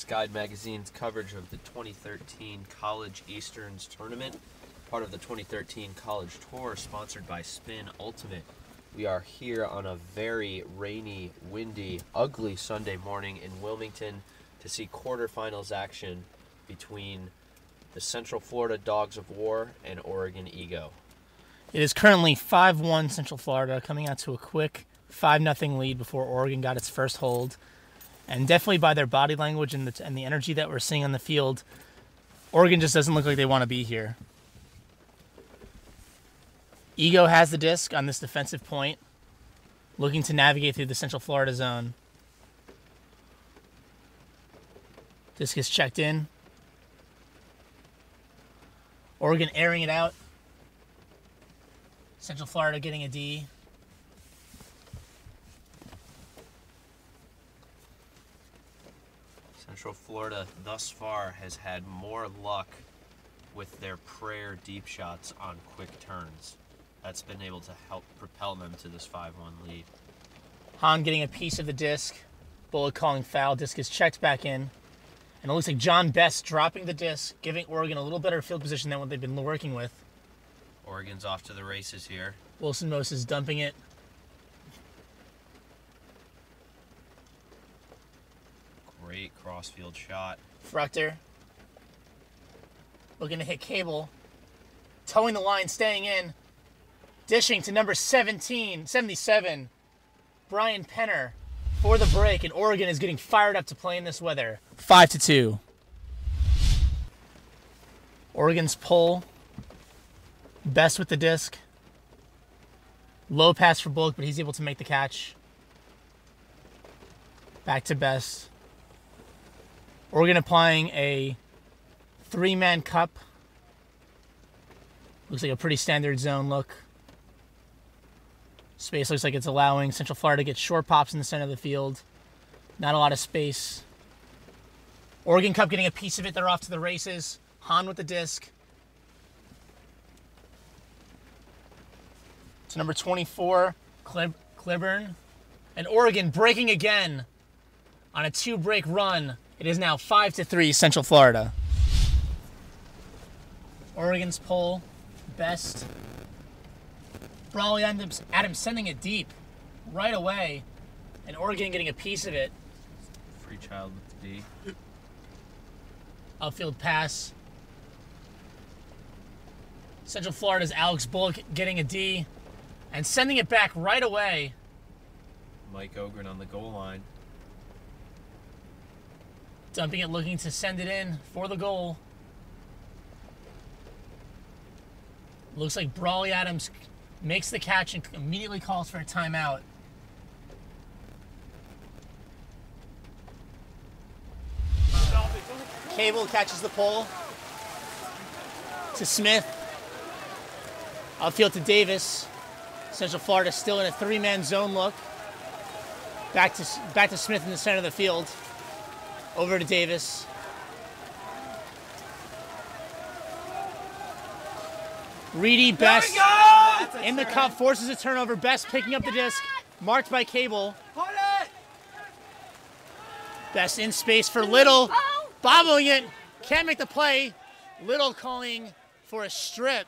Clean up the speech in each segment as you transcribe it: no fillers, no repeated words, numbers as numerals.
Guide Magazine's coverage of the 2013 College Easterns Tournament, part of the 2013 College Tour, sponsored by Spin Ultimate. We are here on a very rainy, windy, ugly Sunday morning in Wilmington to see quarterfinals action between the Central Florida Dogs of War and Oregon Ego. It is currently 5-1 Central Florida, coming out to a quick 5-0 lead before Oregon got its first hold. And definitely by their body language and the energy that we're seeing on the field, Oregon just doesn't look like they want to be here. Ego has the disc on this defensive point, looking to navigate through the Central Florida zone. Disc is checked in. Oregon airing it out. Central Florida getting a D. Central Florida thus far has had more luck with their prayer deep shots on quick turns. That's been able to help propel them to this 5-1 lead. Hahn getting a piece of the disc. Bullock calling foul. Disc is checked back in. And it looks like John Best dropping the disc, giving Oregon a little better field position than what they've been working with. Oregon's off to the races here. Wilson Moses dumping it. Great crossfield shot. Fruchter looking to hit Cable. Towing the line, staying in. Dishing to number 77, Brian Penner for the break, and Oregon is getting fired up to play in this weather. 5-2. Oregon's pull. Best with the disc. Low pass for Bullock, but he's able to make the catch. Back to Best. Oregon applying a 3-man cup. Looks like a pretty standard zone look. Space looks like it's allowing Central Florida to get short pops in the center of the field. Not a lot of space. Oregon Cup getting a piece of it. They're off to the races. Hahn with the disc. To number 24, Cliburn. And Oregon breaking again on a 2-break run. It is now 5-3 Central Florida. Oregon's pull. Best. Brawley Adams sending it deep right away, and Oregon getting a piece of it. Free child with the D. Outfield pass. Central Florida's Alex Bullock getting a D and sending it back right away. Mike Ogren on the goal line. Dumping it, looking to send it in for the goal. Looks like Brawley Adams makes the catch and immediately calls for a timeout. Cable catches the pull to Smith. Outfield to Davis. Central Florida still in a 3-man zone look. Back to Smith in the center of the field. Over to Davis. Reedy, Best in the cup, forces a turnover. Best picking up the disc, marked by Cable. Best in space for Little, bobbling it, can't make the play. Little calling for a strip.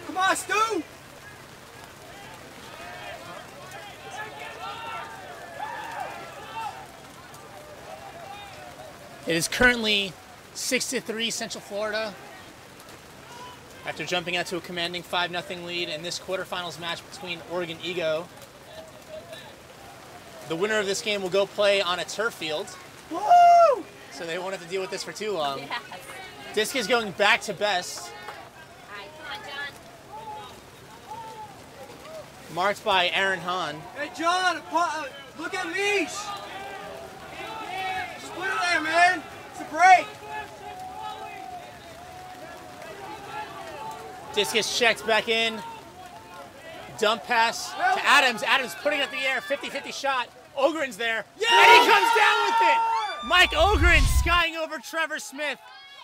Come on, Stu! It is currently 6-3 Central Florida after jumping out to a commanding 5-0 lead in this quarterfinals match between Oregon Ego. The winner of this game will go play on a turf field. Woo! So they won't have to deal with this for too long. Yes. Disc is going back to Best. All right, come on, John. Marked by Aaron Hahn. Hey, John, look at Leash! Just put it there, man! It's a break! Disc is checked back in. Dump pass to Adams. Adams putting it up in the air. 50-50 shot. Ogren's there. Yeah! And he comes down with it. Mike Ogren skying over Trevor Smith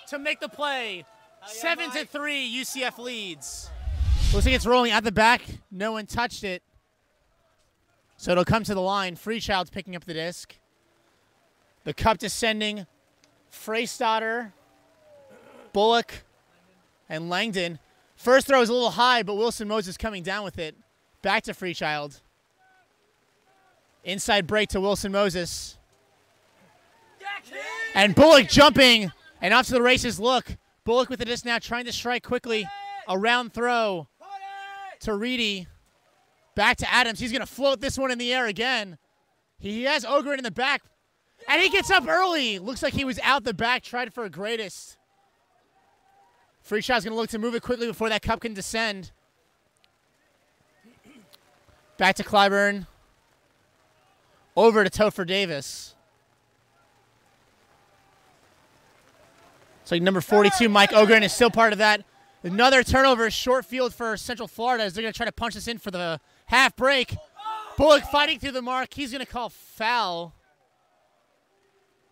to make the play. 7-3, UCF leads. Looks like it's rolling at the back. No one touched it. So it'll come to the line. Freechild's picking up the disc. The cup descending. Freistatter, Bullock, and Langdon. First throw is a little high, but Wilson Moses coming down with it. Back to Freechild. Inside break to Wilson Moses. And Bullock jumping and off to the races. Look, Bullock with the disc now trying to strike quickly. A round throw to Reedy. Back to Adams. He's going to float this one in the air again. He has Ogren in the back. And he gets up early. Looks like he was out the back, tried for a greatest. Freechild's going to look to move it quickly before that cup can descend. Back to Clyburn. Over to Topher Davis. It's like number 42, Mike Ogren, is still part of that. Another turnover, short field for Central Florida as they're going to try to punch this in for the half break. Bullock fighting through the mark. He's going to call foul.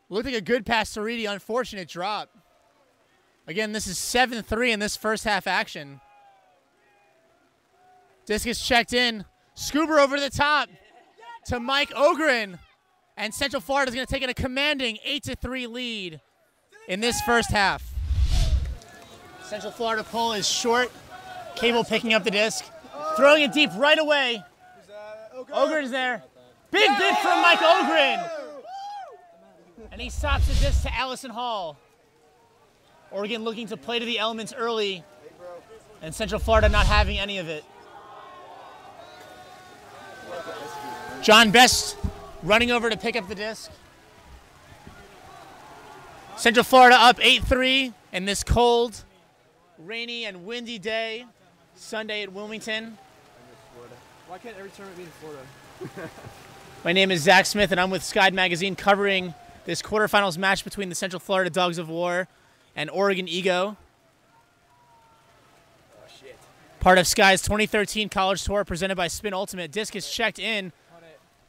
Looked like a good pass to Reedy. Unfortunate drop. Again, this is 7-3 in this first half action. Disc is checked in. Scuba over the top to Mike Ogren. And Central Florida is going to take it a commanding 8-3 lead in this first half. Central Florida pull is short. Cable picking up the disc. Throwing it deep right away. Ogren's there. Big bid from Mike Ogren. And he stops the disc to Allison Hall. Oregon looking to play to the elements early. And Central Florida not having any of it. John Best running over to pick up the disc. Central Florida up 8-3 in this cold, rainy, and windy day. Sunday at Wilmington. Why can't every tournament be in Florida? My name is Zach Smith, and I'm with Skyd Magazine covering this quarterfinals match between the Central Florida Dogs of War and Oregon Ego. Oh, shit. Part of Skyd's 2013 College Tour presented by Spin Ultimate. Disc is checked in.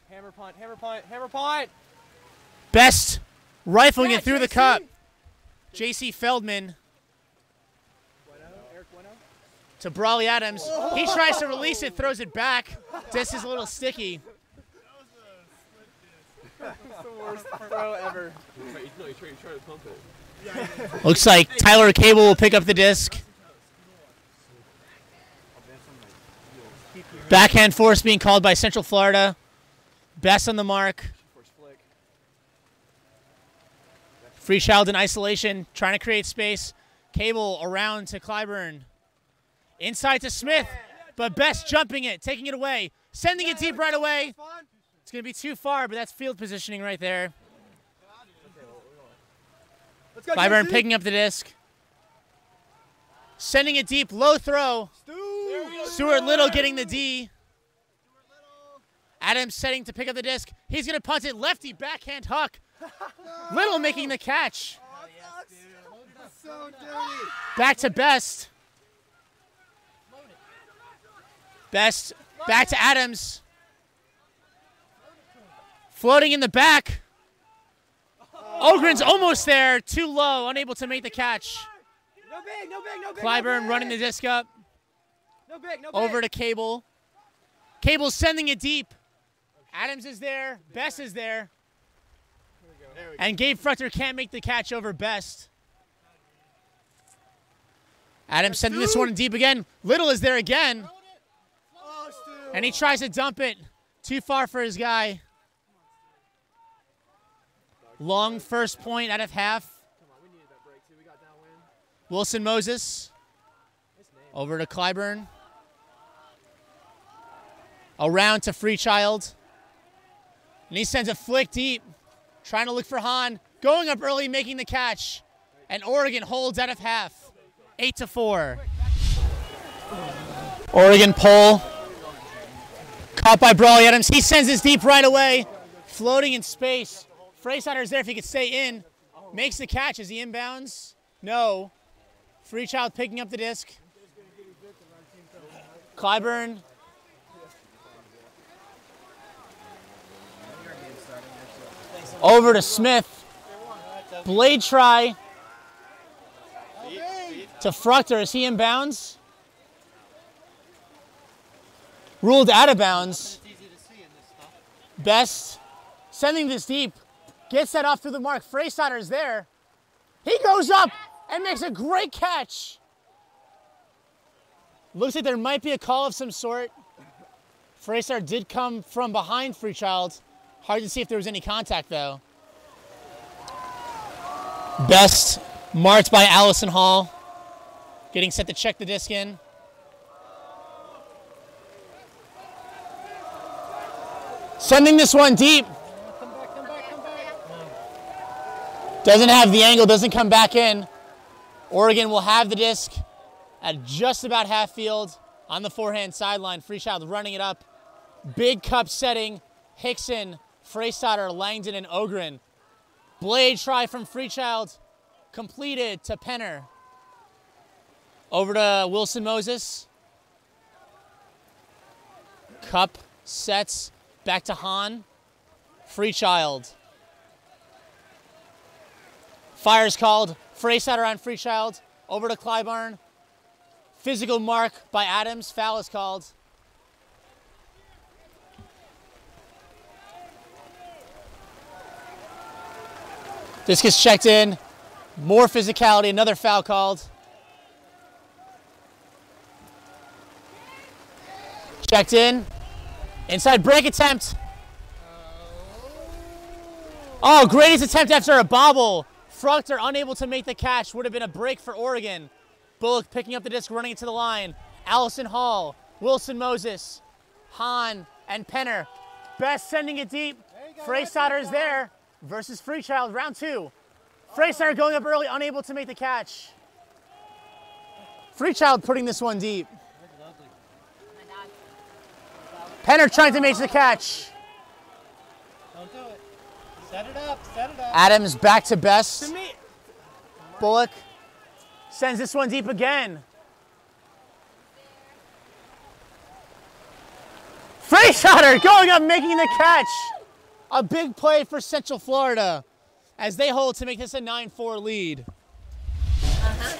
Hammer punt, hammer punt, hammer punt. Best rifling it through the cup. J.C. Feldman to Brawley Adams. He tries to release it, throws it back. Disc is a little sticky. That's the worst throw ever. No, he tried to pump it. Looks like Tyler Cable will pick up the disc. Backhand force being called by Central Florida. Best on the mark. Freechild in isolation, trying to create space. Cable around to Clyburn. Inside to Smith, but Best jumping it, taking it away, sending it deep right away. It's going to be too far, but that's field positioning right there. Clyburn picking up the disc. Sending it deep, low throw. Stuart Little getting the D. Adams setting to pick up the disc. He's going to punt it, lefty, backhand huck. Little making the catch. Back to Best. Best back to Adams. Floating in the back. Ogren's almost there. Too low. Unable to make the catch. No big, no big, no big. Clyburn running the disc up. No big, no big. Over to Cable. Cable's sending it deep. Adams is there. Best is there. And Gabe Fruchter can't make the catch over Best. Adams sending this one deep again. Little is there again. And he tries to dump it. Too far for his guy. Long first point out of half. Wilson Moses. Over to Clyburn. Around to Freechild. And he sends a flick deep. Trying to look for Hahn. Going up early, making the catch. And Oregon holds out of half. 8-4. Oregon pole. Caught by Brawley Adams. He sends this deep right away. Floating in space. Freistatter's there if he could stay in. Makes the catch as he inbounds. No. Freechild picking up the disc. Clyburn. Over to Smith. Blade try. to Fruchter. Is he in bounds? Ruled out of bounds. Best sending this deep. Gets that off through the mark. Freistadter's there. He goes up and makes a great catch. Looks like there might be a call of some sort. Freistadter did come from behind Freechild. Hard to see if there was any contact, though. Best marked by Allison Hall. Getting set to check the disc in. Sending this one deep. Doesn't have the angle, doesn't come back in. Oregon will have the disc at just about half field on the forehand sideline. Freechild running it up. Big cup setting. Hickson, Freistadter, Langdon, and Ogren. Blade try from Freechild. Completed to Penner. Over to Wilson Moses. Cup sets. Back to Hahn. Freechild. Fire's called. Freistadter on Freechild. Over to Clyburn. Physical mark by Adams. Foul is called. This gets checked in. More physicality. Another foul called. Checked in. Inside break attempt. Oh, greatest attempt after a bobble. Fruchter unable to make the catch. Would have been a break for Oregon. Bullock picking up the disc, running it to the line. Allison Hall, Wilson Moses, Hahn, and Penner. Best sending it deep. Freistadter is there versus Freechild, round two. Freistadter going up early, unable to make the catch. Freechild putting this one deep. Penner trying to make the catch. Don't do it. Set it up, set it up. Adams back to Best. Bullock sends this one deep again. Freistadter going up, making the catch. A big play for Central Florida as they hold to make this a 9-4 lead.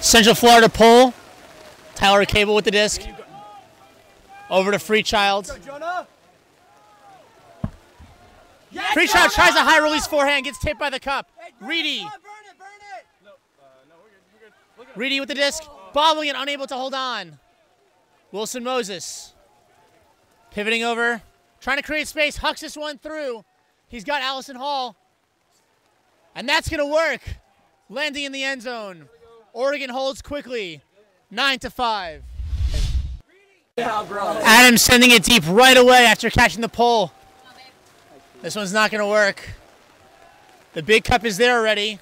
Central Florida pull. Tyler Cable with the disc. Over to Freechild. Freechild tries a high release forehand, gets tipped by the cup. Reedy. Reedy with the disc, bobbling it, unable to hold on. Wilson Moses. Pivoting over, trying to create space, hucks this one through. He's got Allison Hall. And that's going to work. Landing in the end zone. Oregon holds quickly, 9-5. Adams sending it deep right away after catching the pole. This one's not going to work. The big cup is there already.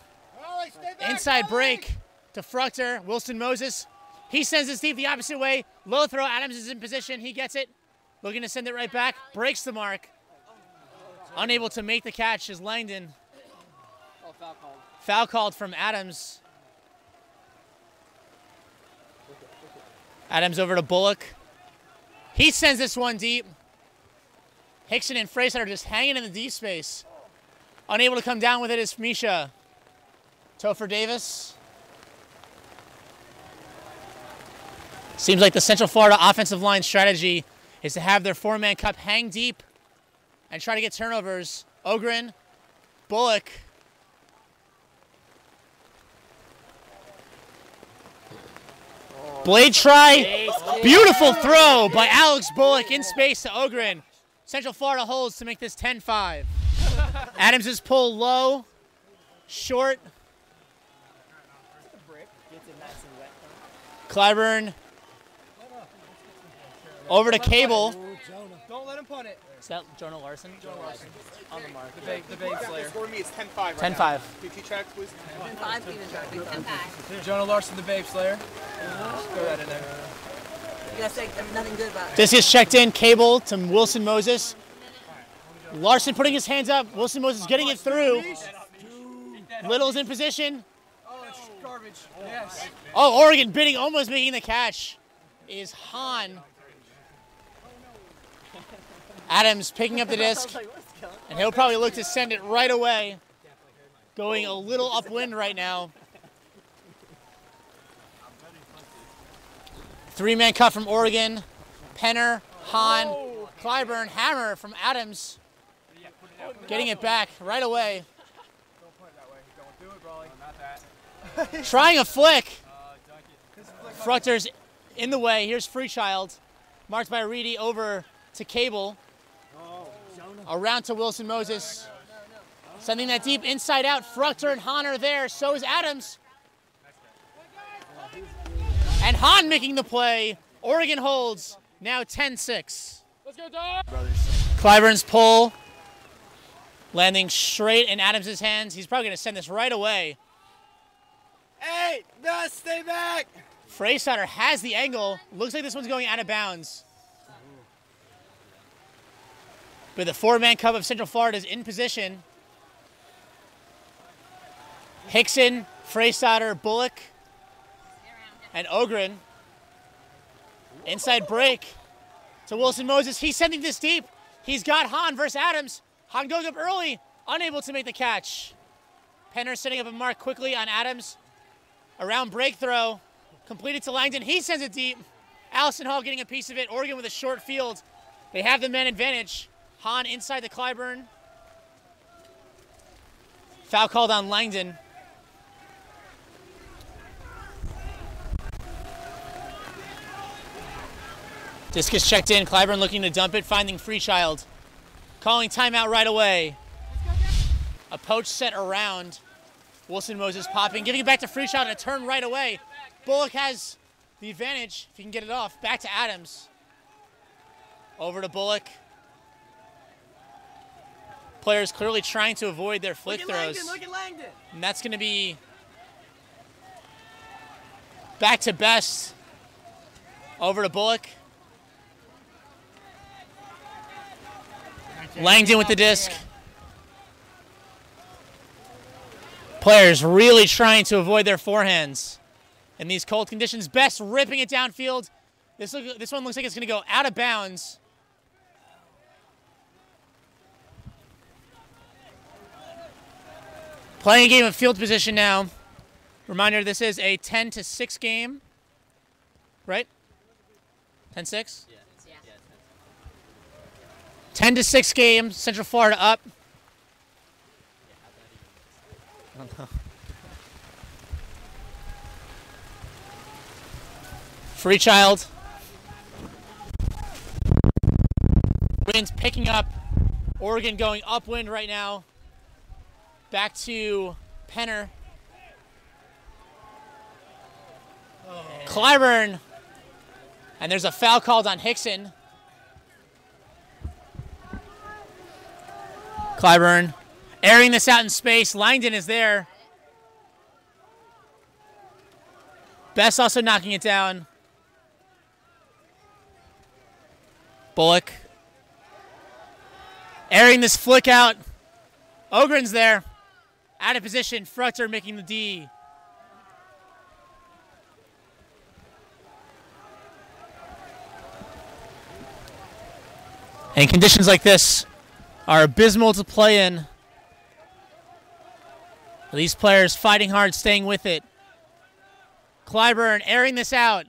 Inside break to Fruchter. Wilson Moses. He sends this deep the opposite way. Low throw. Adams is in position. He gets it. Looking to send it right back. Breaks the mark. Unable to make the catch is Langdon. Foul called from Adams. Adams over to Bullock. He sends this one deep. Hickson and Freistadter just hanging in the deep space. Unable to come down with it is Misha. Topher Davis. Seems like the Central Florida offensive line strategy is to have their four-man cup hang deep and try to get turnovers. Ogren, Bullock. Blade try. Beautiful throw by Alex Bullock in space to Ogren. Central Florida holds to make this 10-5. Adams' pull low, short. Clyburn over to Cable. Don't let him punt it. Is that Jonah Larson? Jonah Larson. On the mark. The big slayer. For me, it's 10-5 right 10-5. now. PT track, please. 10-5, even track. 10-5. Jonah Larson, the babe slayer. Just throw that in there. You gotta say nothing good about it. This is checked in. Cable to Wilson Moses. Larson putting his hands up. Wilson Moses getting it through. Little's in position. Oh, it's garbage. Yes. Oh, Oregon bidding, almost making the catch is Hahn. Adams picking up the disc, and he'll probably look to send it right away. Going a little upwind right now. Three-man cut from Oregon. Penner, Hahn, Clyburn, hammer from Adams. Getting it back right away. Don't put it that way. Don't do it, Brawley. Not that. Trying a flick. Fruchter's in the way. Here's Freechild. Marked by Reedy over to Cable. Around to Wilson Moses. Sending that deep inside out. Fruchter and Hahn are there. So is Adams. And Hahn making the play. Oregon holds. Now 10-6. Let's go, dog! Clyburn's pull. Landing straight in Adams' hands. He's probably going to send this right away. Hey, no, stay back. Freistadter has the angle. Looks like this one's going out of bounds. But the four-man cup of Central Florida is in position. Hickson, Freistadter, Bullock, and Ogren. Inside break to Wilson Moses. He's sending this deep. He's got Hahn versus Adams. Hahn goes up early, unable to make the catch. Penner setting up a mark quickly on Adams. Around break throw, completed to Langdon. He sends it deep. Allison Hall getting a piece of it. Oregon with a short field. They have the man advantage. Hahn inside the Clyburn. Foul called on Langdon. Discus checked in. Clyburn looking to dump it, finding Freechild. Calling timeout right away. A poach set around. Wilson Moses popping, giving it back to Freechild and a turn right away. Bullock has the advantage if he can get it off. Back to Adams. Over to Bullock. Players clearly trying to avoid their flick throws. Look at Langdon. And that's going to be back to Best. Over to Bullock. Langdon with the disc. Players really trying to avoid their forehands in these cold conditions. Best ripping it downfield. This one looks like it's going to go out of bounds. Playing a game of field position now. Reminder, this is a 10-6 game. Right? 10-6? Yeah. 10-6 game. Central Florida up. Freechild. Wind's picking up. Oregon going upwind right now. Back to Penner. Clyburn. And there's a foul called on Hickson. Clyburn airing this out in space. Langdon is there. Best also knocking it down. Bullock. Airing this flick out. Ogren's there. Out of position. Fruchter making the D. And conditions like this are abysmal to play in. These players fighting hard, staying with it. Clyburn airing this out.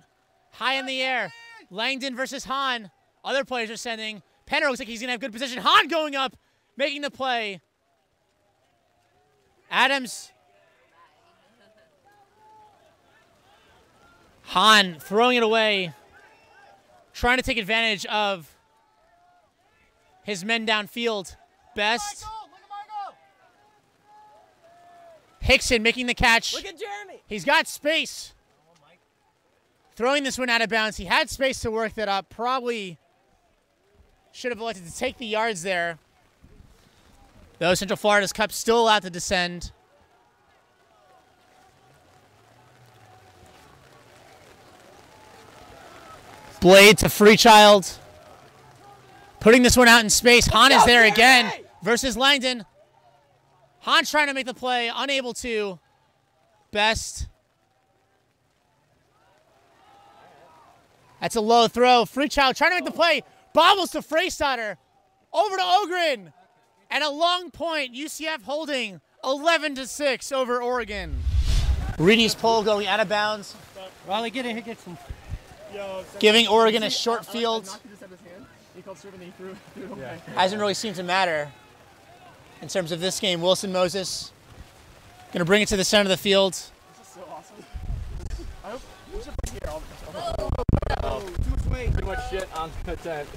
High in the air. Langdon versus Hahn. Other players are sending. Penner looks like he's going to have good position. Hahn going up, making the play. Adams. Hahn throwing it away. Trying to take advantage of his men downfield. Best. Hickson making the catch. Look at Jeremy. He's got space. Throwing this one out of bounds. He had space to work that up. Probably should have elected to take the yards there. Though Central Florida's Cup still allowed to descend. Blade to Freechild. Putting this one out in space. Hahn is there again versus Langdon. Hahn trying to make the play, unable to. Best. That's a low throw. Freechild trying to make the play. Bobbles to Freistadter. Over to Ogren. And a long point. UCF holding 11-6 over Oregon. Reedy's pull going out of bounds. Riley, get some. giving Oregon a short field. He called serving, he threw it away. Hasn't really seemed to matter in terms of this game. Wilson Moses going to bring it to the center of the field. This is so awesome. I hope we should bring here all too much weight. Too much shit on the tent.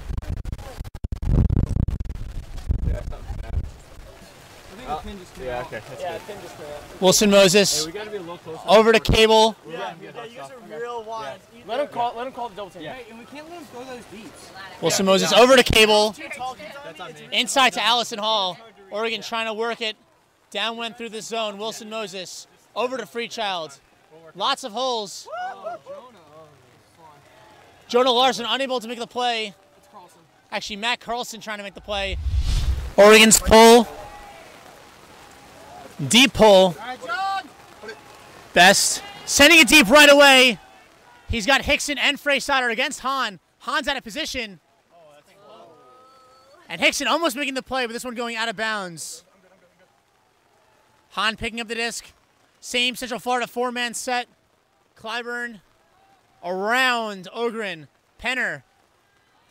Yeah, that's not bad. I think the pin just came out. Okay, that's Yeah, good. the pin just came out. Wilson Moses Hey, we gotta be a little closer. over to Cable. Yeah, use a real wide. Let him call the double team. Yeah. Hey, and we can't let him go those deeps. Wilson Moses over to Cable. That's on me. Inside to Allison Hall. Oregon trying to work it. Downwind through the zone. Wilson Moses over to Freechild. Lots of holes. Jonah Larson unable to make the play. Actually, Matt Carlson trying to make the play. Oregon's pull. Deep pull. Best. Sending it deep right away. He's got Hickson and Freysider against Hahn. Hahn's out of position. And Hickson almost making the play, but this one going out of bounds. Hahn picking up the disc. Same Central Florida four-man set. Clyburn around Ogren. Penner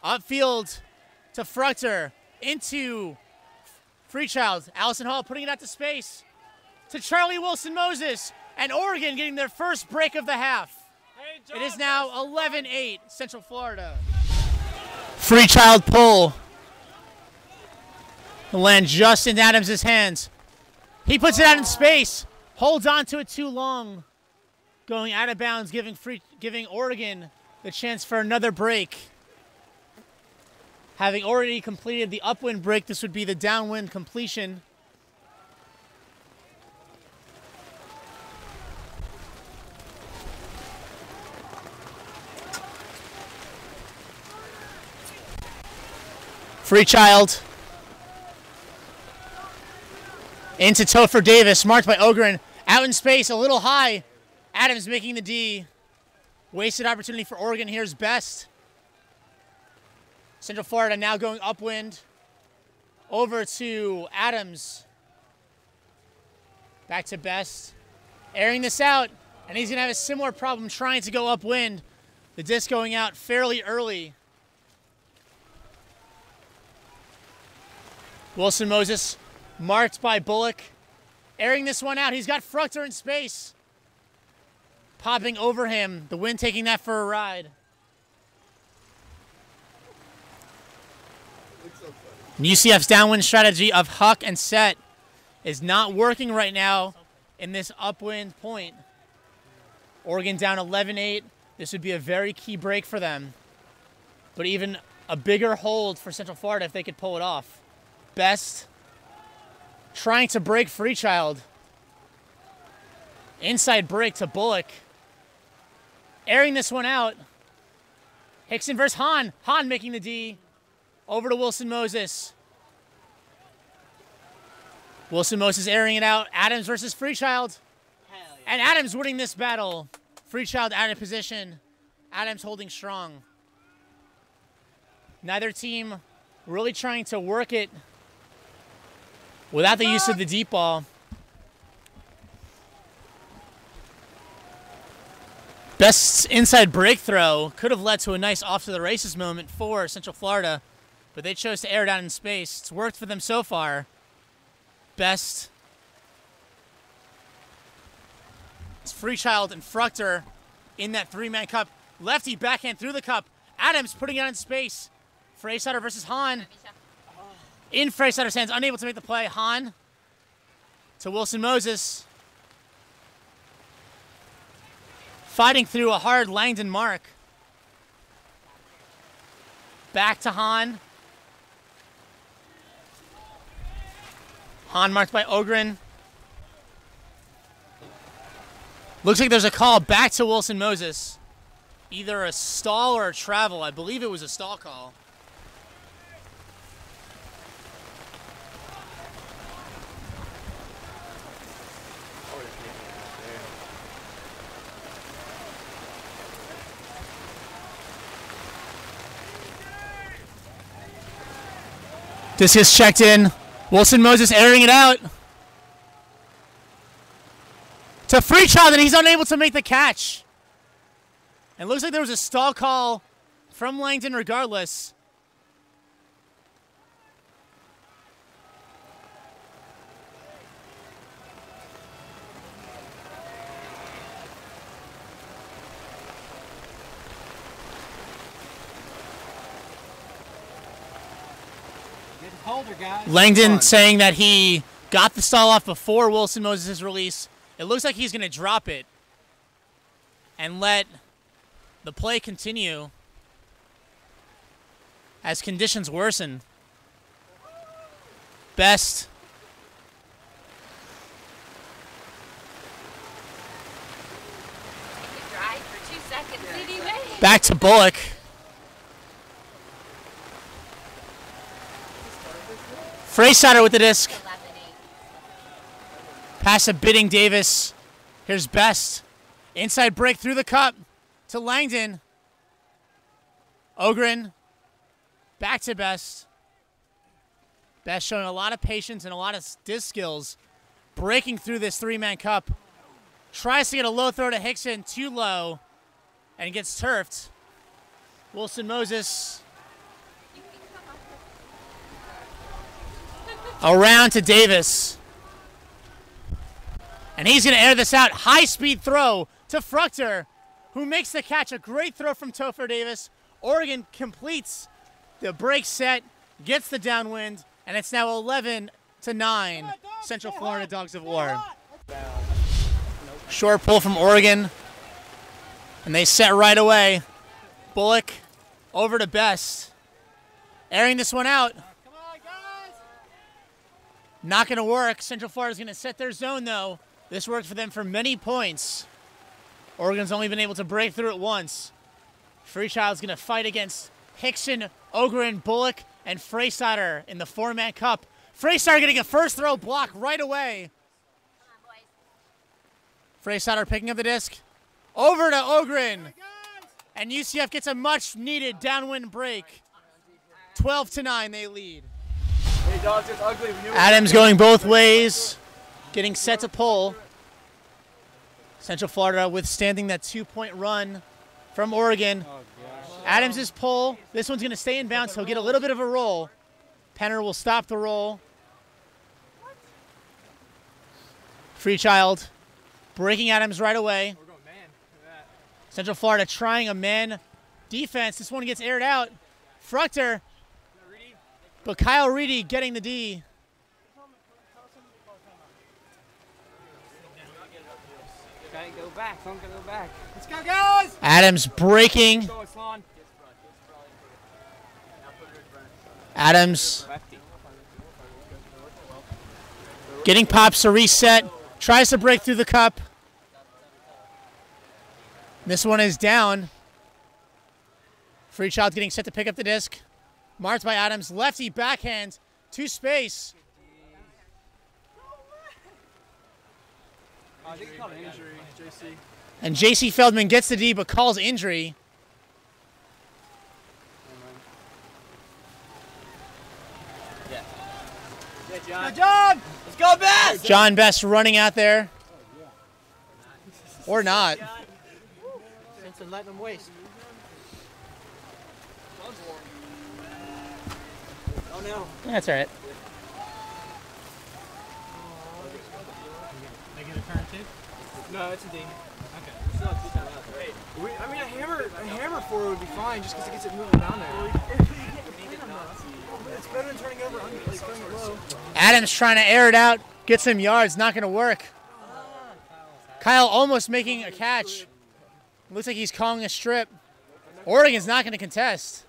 upfield to Fruchter. Into Freechild. Allison Hall putting it out to space. To Charlie Wilson Moses. And Oregon getting their first break of the half. It is now 11-8 Central Florida. Freechild pull. The land just in Adams' hands. He puts it out in space. Holds on to it too long. Going out of bounds, giving Oregon the chance for another break. Having already completed the upwind break, this would be the downwind completion. Freechild. Into Topher Davis, marked by Ogren. Out in space, a little high. Adams making the D. Wasted opportunity for Oregon. Here's Best. Central Florida now going upwind. Over to Adams. Back to Best. Airing this out. And he's going to have a similar problem trying to go upwind. The disc going out fairly early. Wilson Moses, marked by Bullock. Airing this one out. He's got Fruchter in space. Popping over him. The wind taking that for a ride. And UCF's downwind strategy of huck and set is not working right now in this upwind point. Oregon down 11-8. This would be a very key break for them. But even a bigger hold for Central Florida if they could pull it off. Best trying to break Freechild. Inside break to Bullock. Airing this one out. Hickson versus Hahn. Hahn making the D. Over to Wilson Moses. Wilson Moses airing it out. Adams versus Freechild. And Adams winning this battle. Freechild out of position. Adams holding strong. Neither team really trying to work it without the use of the deep ball. Best's inside break throw could have led to a nice off to the races moment for Central Florida, but they chose to air it out in space. It's worked for them so far. Best. It's Freechild and Fruchter in that three-man cup. Lefty backhand through the cup. Adams putting it out in space. Freysider versus Hahn. In Freysider's hands, unable to make the play. Hahn to Wilson Moses. Fighting through a hard Langdon mark. Back to Hahn. Hahn marked by Ogren. Looks like there's a call back to Wilson Moses. Either a stall or a travel. I believe it was a stall call. This is checked in. Wilson Moses airing it out. To Freechild, and he's unable to make the catch. And it looks like there was a stall call from Langdon regardless. Holder, guys. Langdon saying that he got the stall off before Wilson Moses' release. It looks like he's going to drop it and let the play continue as conditions worsen. Best. Drive for 2 seconds anyway. Back to Bullock. Freysider with the disc. 11-8. Pass to Bidding Davis. Here's Best. Inside break through the cup to Langdon. Ogren. Back to Best. Best showing a lot of patience and a lot of disc skills. Breaking through this three-man cup. Tries to get a low throw to Hickson. Too low. And gets turfed. Wilson Moses. Around to Davis. And he's going to air this out. High-speed throw to Fruchter, who makes the catch. A great throw from Topher Davis. Oregon completes the break set, gets the downwind, and it's now 11-9, Central Florida Dogs of War. Short pull from Oregon, and they set right away. Bullock over to Best. Airing this one out. Not going to work. Central Florida's going to set their zone, though. This worked for them for many points. Oregon's only been able to break through it once. Freechild's going to fight against Hickson, Ogren, Bullock, and Freysider in the four-man cup. Freysider getting a first throw block right away. Freysider picking up the disc. Over to Ogren. And UCF gets a much-needed downwind break. 12-9, they lead. Hey, dogs, it's ugly. We knew it. Adams going both ways, getting set to pull. Central Florida withstanding that two-point run from Oregon. Adams' pull. This one's going to stay in bounds. He'll get a little bit of a roll. Penner will stop the roll. Freechild breaking Adams right away. We're going man. Look at that. Central Florida trying a man defense. This one gets aired out. Fruchter. But Kyle Reedy getting the D. Gotta go back. Someone's gotta go back. Let's go, guys! Adams breaking. Go, Slon. Adams Lefty. getting pops to reset. Tries to break through the cup. This one is down. Freechild getting set to pick up the disc. Marked by Adams. Lefty backhand to space. I think he caught an injury, JC. And J.C. Feldman gets the D but calls injury. Yeah, John. Good job! Let's go, Best! John Best running out there. Or not. Simpson letting them waste. Oh no. That's all right. They get a turn too? No, it's a D. Okay. Still have 2 timeouts, right? I mean, a hammer forward would be fine just because it gets it moving down there. It's better than turning over, like throwing it low. Adams trying to air it out. Get some yards. Not going to work. Kyle almost making a catch. Looks like he's calling a strip. Oregon's not going to contest.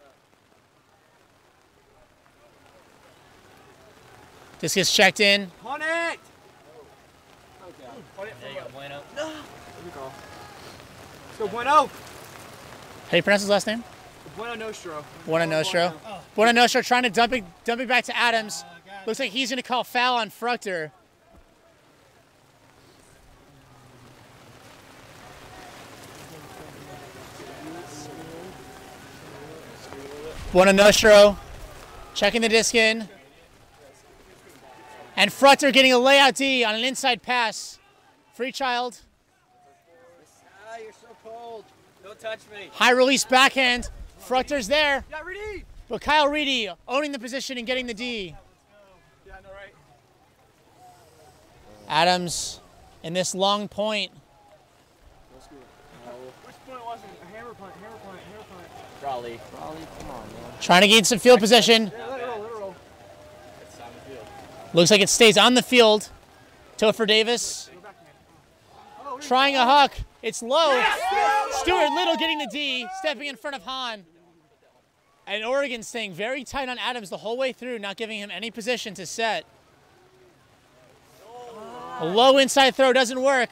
This gets checked in. On it! There you go, Bueno. There we go. Let's go, Bueno! How do you pronounce his last name? Bueno Nostro. Buena Nostro. Buena Nostro trying to dump it back to Adams. Looks like he's going to call foul on Fruchter. Buena Nostro checking the disc in. And Fruchter getting a layout D on an inside pass. Freechild. Ah, you're so cold. Go Don't touch me. High release backhand. Fruchter's there. Yeah, ready. But Kyle Reedy owning the position and getting the D. Yeah, no, right. Adams in this long point. Which point was it? A hammer punt, hammer punt, hammer punt. Raleigh, come on, man. Trying to gain some field possession. Yeah, let it roll, let it roll. It's on the field. Looks like it stays on the field. Topher Davis Go back, man. trying a huck. It's low. Stuart Little getting the D, stepping in front of Hahn. And Oregon staying very tight on Adams the whole way through, not giving him any position to set. A low inside throw doesn't work.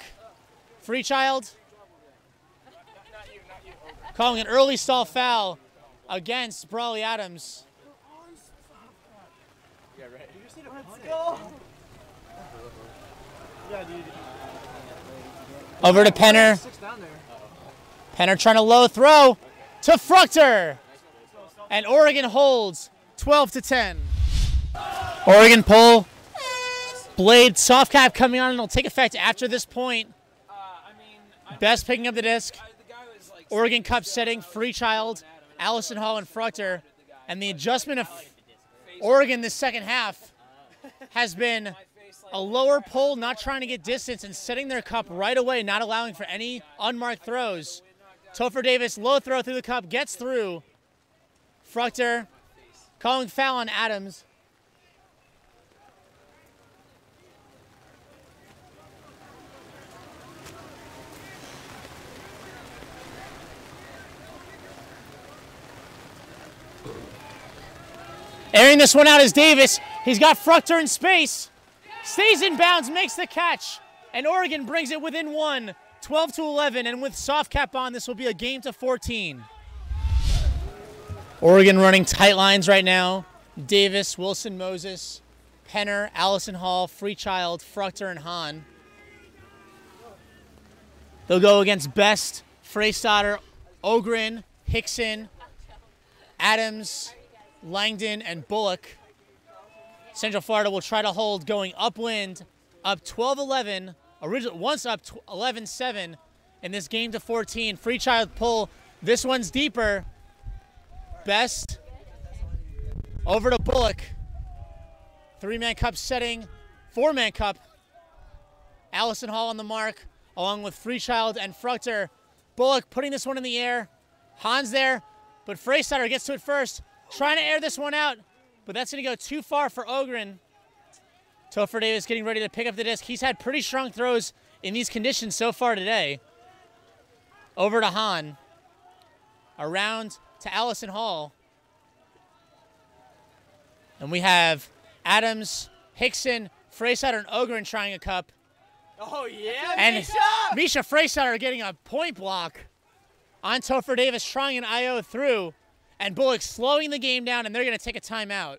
Freechild calling an early stall foul against Brawley Adams. Yeah, right. Let's go. Yeah, dude. Over to Penner. 6 down there. Penner trying to low throw to Fruchter. And Oregon holds 12-10. Oregon pull. Blade soft cap coming on and it'll take effect after this point. Best picking up the disc. Oregon Cup setting, Freechild, Allison Hall, and Fruchter. And the adjustment of Oregon this second half has been a lower pull, not trying to get distance, and setting their cup right away, not allowing for any unmarked throws. Topher Davis, low throw through the cup, gets through. Fruchter calling foul on Adams. Airing this one out is Davis. He's got Fruchter in space. Stays in bounds, makes the catch. And Oregon brings it within one, 12-11. And with soft cap on, this will be a game to 14. Oregon running tight lines right now. Davis, Wilson, Moses, Penner, Allison Hall, Freechild, Fruchter, and Hahn. They'll go against Best, Freystadter, Ogren, Hickson, Adams, Langdon, and Bullock. Central Florida will try to hold going upwind, up 12-11, once up 11-7 in this game to 14. Freechild pull, this one's deeper. Best over to Bullock. 3-man cup setting, 4-man cup. Allison Hall on the mark, along with Freechild and Fruchter. Bullock putting this one in the air. Hahn's there, but Freystadter gets to it first. Trying to air this one out, but that's going to go too far for Ogren. Topher Davis getting ready to pick up the disc. He's had pretty strong throws in these conditions so far today. Over to Hahn. Around to Allison Hall. And we have Adams, Hickson, Freystadter, and Ogren trying a cup. Oh, yeah, And Misha Freystadter getting a point block on Topher Davis, trying an IO through. And Bullock slowing the game down, and they're going to take a timeout.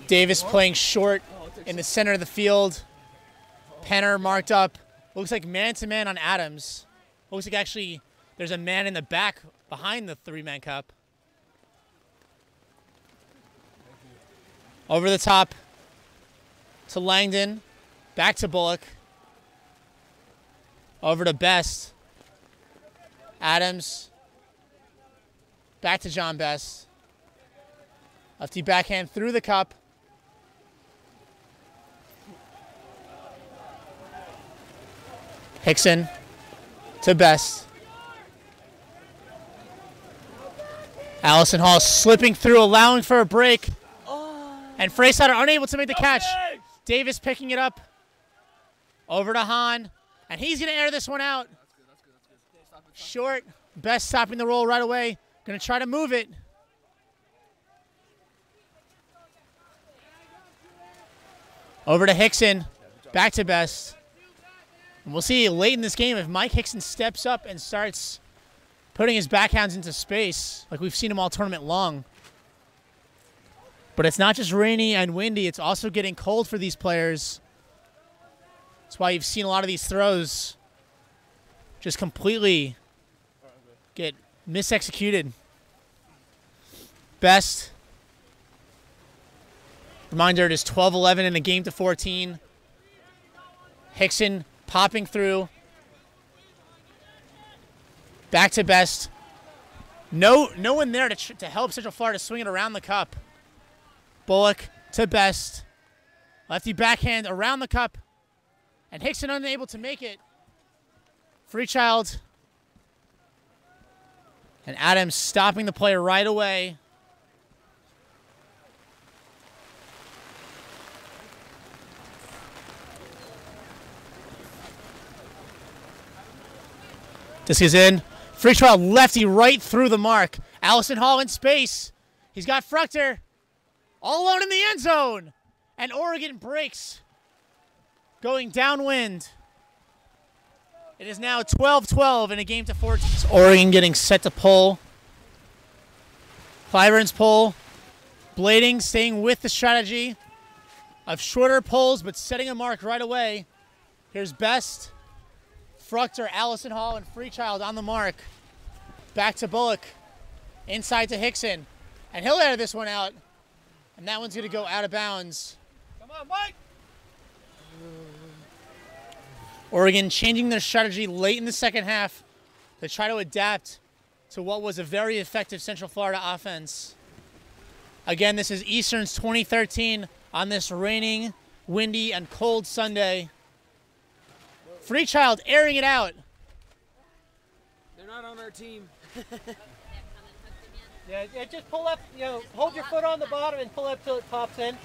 Davis playing short in the center of the field. Penner marked up. Looks like man-to-man on Adams. Looks like actually there's a man in the back behind the 3-man cup. Over the top to Langdon. Back to Bullock. Over to Best. Adams. Back to John Best. Lefty backhand through the cup. Hickson to Best. Allison Hall slipping through, allowing for a break. And Freystadter unable to make the catch. Davis picking it up. Over to Hahn. And he's going to air this one out. Short. Best stopping the roll right away. Going to try to move it. Over to Hickson. Back to Best. And we'll see late in this game if Mike Hickson steps up and starts putting his backhands into space like we've seen him all tournament long. But it's not just rainy and windy. It's also getting cold for these players. That's why you've seen a lot of these throws just completely get misexecuted. Best. Reminder, it is 12-11 in the game to 14. Hickson popping through. Back to Best. No one there to help Central Florida swing it around the cup. Bullock to Best. Lefty backhand around the cup. And Hickson unable to make it. Freechild. And Adams stopping the play right away. This is in. Freechild lefty right through the mark. Allison Hall in space. He's got Fruchter all alone in the end zone. And Oregon breaks, going downwind. It is now 12-12 in a game to 14. Oregon getting set to pull. Clyburn's pull. Blading staying with the strategy of shorter pulls but setting a mark right away. Here's Best. Fruchter, Allison Hall, and Freechild on the mark. Back to Bullock. Inside to Hickson. And he'll air this one out. And that one's going to go out of bounds. Come on, Mike! Oregon changing their strategy late in the second half to try to adapt to what was a very effective Central Florida offense. Again, this is Eastern's 2013 on this raining, windy, and cold Sunday. Freechild airing it out. They're not on our team. Yeah, just pull up, hold your foot on the bottom and pull up till it pops in.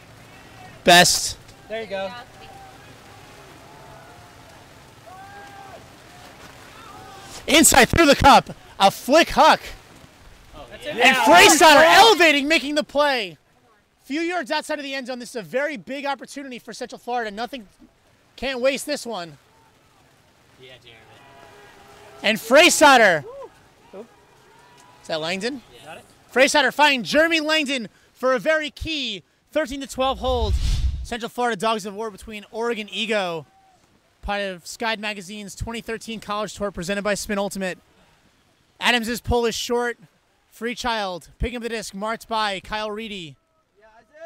Best. There you go. Inside through the cup. A flick huck. And Freestyler elevating, making the play. Few yards outside of the end zone. This is a very big opportunity for Central Florida. Can't waste this one. Yeah, Jeremy. And Freestyler. Is that Langdon? Yeah. Got it. Freestyler finding Jeremy Langdon for a very key 13-12 hold. Central Florida Dogs of War between Oregon Ego, part of Skyd Magazine's 2013 College Tour presented by Spin Ultimate. Adams' pull is short. Freechild picking up the disc, marked by Kyle Reedy.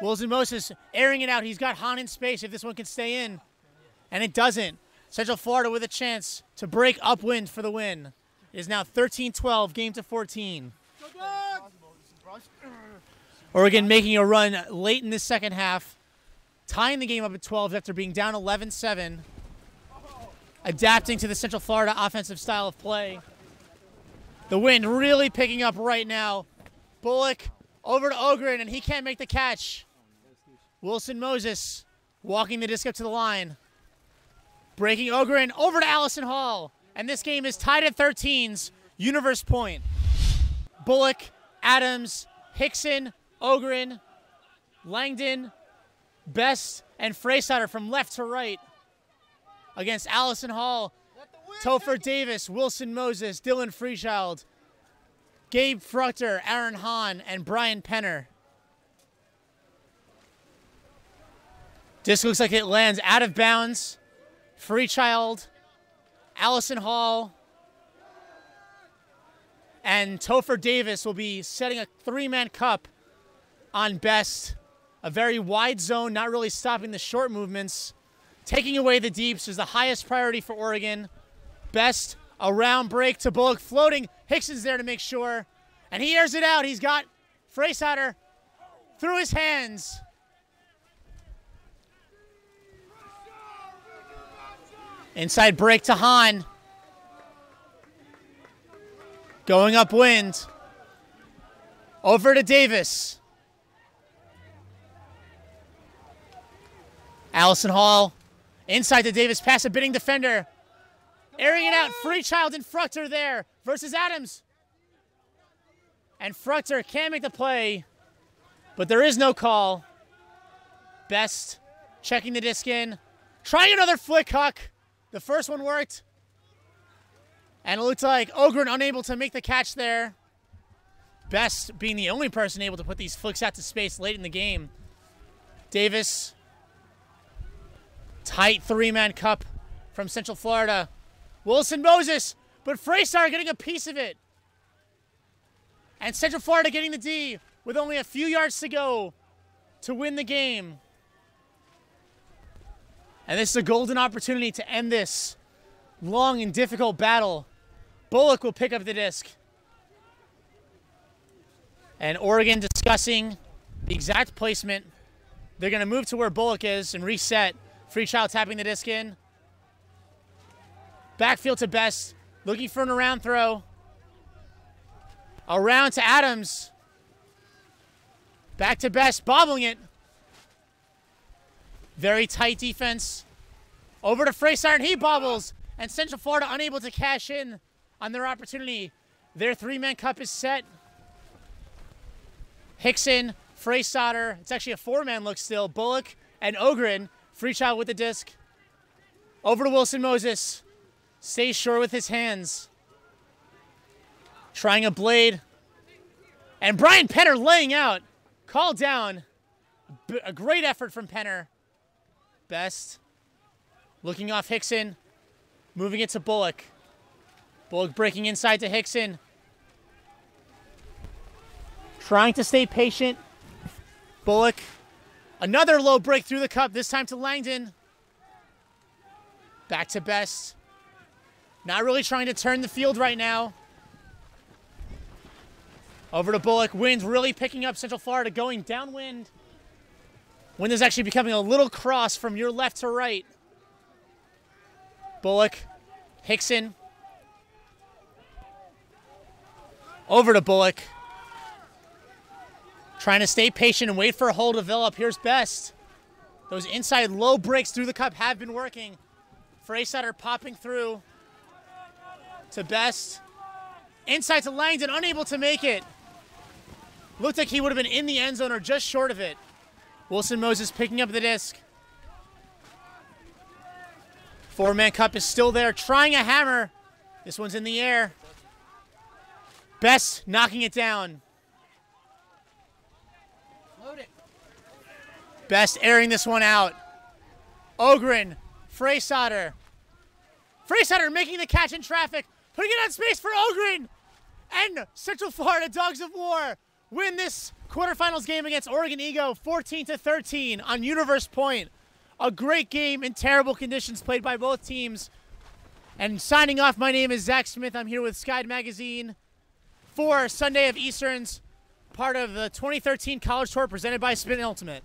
Wilson Moses airing it out. He's got Hahn in space if this one can stay in. And it doesn't. Central Florida with a chance to break upwind for the win. It is now 13-12, game to 14. Oregon making a run late in the second half, tying the game up at 12 after being down 11-7, adapting to the Central Florida offensive style of play. The wind really picking up right now. Bullock over to Ogren, and he can't make the catch. Wilson Moses walking the disc up to the line. Breaking Ogren over to Allison Hall. And this game is tied at 13s, Universe Point. Bullock, Adams, Hickson, Ogren, Langdon, Best, and Freestyler from left to right against Allison Hall, Topher Davis, Wilson Moses, Dylan Freechild, Gabe Fruchter, Aaron Hahn, and Brian Penner. Disc looks like it lands out of bounds. Freechild, Allison Hall, and Topher Davis will be setting a three-man cup on Best. A very wide zone, not really stopping the short movements. Taking away the deeps is the highest priority for Oregon. Best, a round break to Bullock, floating. Hickson's there to make sure. And he airs it out. He's got Freestyler through his hands. Inside break to Hahn. Going upwind. Over to Davis. Allison Hall. Inside to Davis. Pass a bidding defender. Airing it out. Freechild and Fruchter there versus Adams. And Fruchter can't make the play, but there is no call. Best checking the disc in. Trying another flick huck. The first one worked. And it looked like Ogren unable to make the catch there. Best being the only person able to put these flicks out to space late in the game. Davis. Tight three-man cup from Central Florida. Wilson Moses, but Freestyler getting a piece of it. And Central Florida getting the D with only a few yards to go to win the game. And this is a golden opportunity to end this long and difficult battle. Bullock will pick up the disc. And Oregon discussing the exact placement. They're going to move to where Bullock is and reset. Freechild tapping the disc in. Backfield to Best, looking for an around throw. Around to Adams. Back to Best, bobbling it. Very tight defense. Over to Freisar, and he bobbles. And Central Florida unable to cash in on their opportunity. Their three-man cup is set. Hickson, Freisar. It's actually a four-man look still. Bullock and Ogren. Freechild with the disc. Over to Wilson Moses. Stays sure with his hands. Trying a blade. And Brian Penner laying out. Called down. A great effort from Penner. Best. Looking off Hickson. Moving it to Bullock. Bullock breaking inside to Hickson. Trying to stay patient. Bullock. Another low break through the cup, this time to Langdon. Back to Best. Not really trying to turn the field right now. Over to Bullock. Wind really picking up Central Florida, going downwind. Wind is actually becoming a little cross from your left to right. Bullock. Hickson. Over to Bullock. Trying to stay patient and wait for a hole to develop. Here's Best. Those inside low breaks through the cup have been working. Freisar popping through to Best. Inside to Langdon, unable to make it. Looked like he would have been in the end zone or just short of it. Wilson Moses picking up the disc. Four-man cup is still there, trying a hammer. This one's in the air. Best knocking it down. Load it. Best airing this one out. Ogren, Freisar. Freisar making the catch in traffic, putting it on space for Ogren. And Central Florida Dogs of War win this quarterfinals game against Oregon Ego 14-13 on Universe Point. A great game in terrible conditions played by both teams. And signing off, my name is Zach Smith. I'm here with Skyd Magazine for Sunday of Easterns, part of the 2013 College Tour presented by Spin Ultimate.